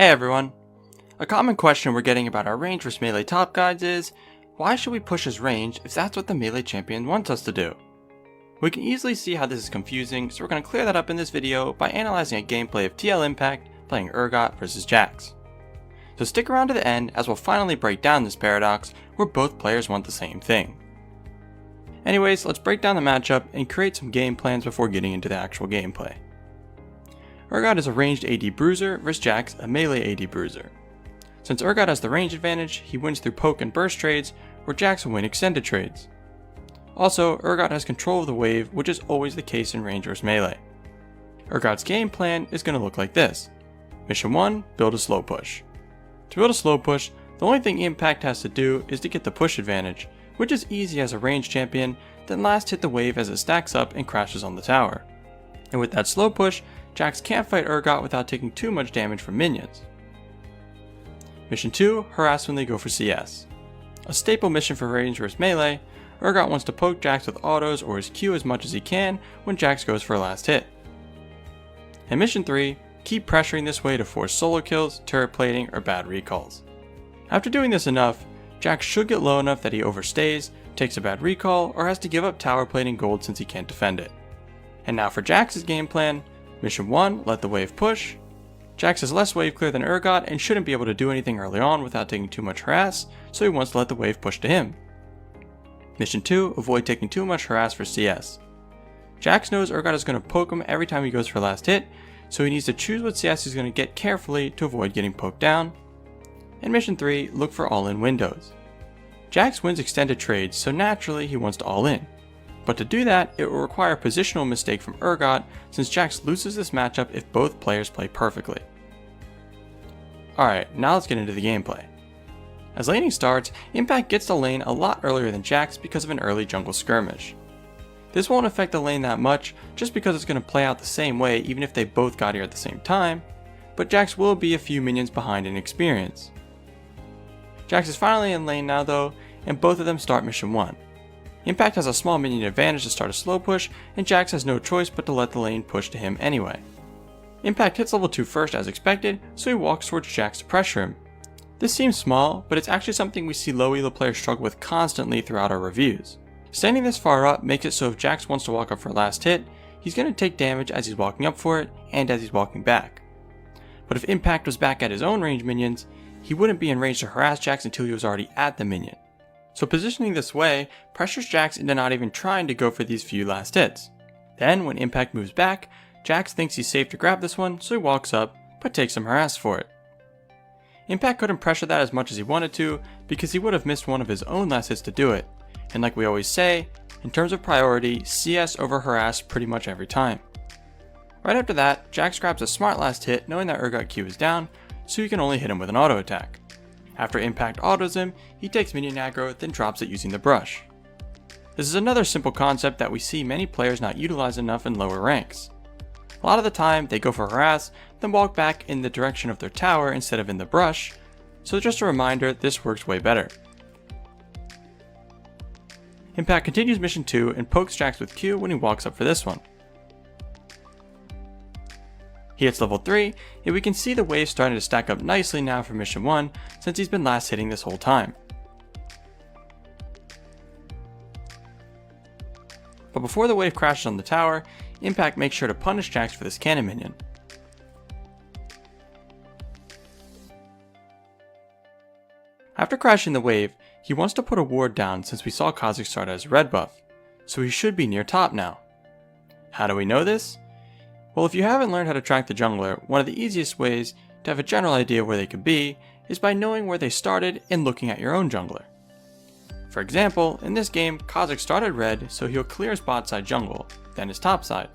Hey everyone! A common question we're getting about our range vs melee top guides is, why should we push his range if that's what the melee champion wants us to do? We can easily see how this is confusing, so we're going to clear that up in this video by analyzing a gameplay of TL Impact playing Urgot vs Jax. So stick around to the end as we'll finally break down this paradox where both players want the same thing. Anyways, let's break down the matchup and create some game plans before getting into the actual gameplay. Urgot is a ranged AD bruiser versus Jax, a melee AD bruiser. Since Urgot has the range advantage, he wins through poke and burst trades, where Jax will win extended trades. Also, Urgot has control of the wave, which is always the case in range vs melee. Urgot's game plan is going to look like this. Mission 1, build a slow push. To build a slow push, the only thing Impact has to do is to get the push advantage, which is easy as a ranged champion, then last hit the wave as it stacks up and crashes on the tower. And with that slow push, Jax can't fight Urgot without taking too much damage from minions. Mission 2, harass when they go for CS. A staple mission for range vs melee, Urgot wants to poke Jax with autos or his Q as much as he can when Jax goes for a last hit. And mission 3, keep pressuring this way to force solo kills, turret plating, or bad recalls. After doing this enough, Jax should get low enough that he overstays, takes a bad recall, or has to give up tower plating gold since he can't defend it. And now for Jax's game plan, Mission 1, let the wave push. Jax is less wave clear than Urgot and shouldn't be able to do anything early on without taking too much harass, so he wants to let the wave push to him. Mission 2, avoid taking too much harass for CS. Jax knows Urgot is going to poke him every time he goes for last hit, so he needs to choose what CS he's going to get carefully to avoid getting poked down. And Mission 3, look for all-in windows. Jax wins extended trades, so naturally he wants to all-in. But to do that, it will require a positional mistake from Urgot, since Jax loses this matchup if both players play perfectly. Alright, now let's get into the gameplay. As laning starts, Impact gets the lane a lot earlier than Jax because of an early jungle skirmish. This won't affect the lane that much, just because it's going to play out the same way even if they both got here at the same time, but Jax will be a few minions behind in experience. Jax is finally in lane now though, and both of them start mission 1. Impact has a small minion advantage to start a slow push, and Jax has no choice but to let the lane push to him anyway. Impact hits level 2 first as expected, so he walks towards Jax to pressure him. This seems small, but it's actually something we see low elo players struggle with constantly throughout our reviews. Standing this far up makes it so if Jax wants to walk up for a last hit, he's going to take damage as he's walking up for it, and as he's walking back. But if Impact was back at his own range minions, he wouldn't be in range to harass Jax until he was already at the minion. So positioning this way pressures Jax into not even trying to go for these few last hits. Then when Impact moves back, Jax thinks he's safe to grab this one, so he walks up, but takes some harass for it. Impact couldn't pressure that as much as he wanted to, because he would have missed one of his own last hits to do it. And like we always say, in terms of priority, CS over harass pretty much every time. Right after that, Jax grabs a smart last hit knowing that Urgot Q is down, so he can only hit him with an auto attack. After Impact autos him, he takes minion aggro, then drops it using the brush. This is another simple concept that we see many players not utilize enough in lower ranks. A lot of the time, they go for harass, then walk back in the direction of their tower instead of in the brush, so just a reminder, this works way better. Impact continues mission 2 and pokes Jax with Q when he walks up for this one. He hits level 3, and we can see the wave starting to stack up nicely now for mission 1 since he's been last hitting this whole time. But before the wave crashes on the tower, Impact makes sure to punish Jax for this cannon minion. After crashing the wave, he wants to put a ward down since we saw Kha'Zix start as a red buff, so he should be near top now. How do we know this? Well, if you haven't learned how to track the jungler, one of the easiest ways to have a general idea of where they could be is by knowing where they started and looking at your own jungler. For example, in this game, Kha'Zix started red, so he'll clear his bot side jungle, then his top side.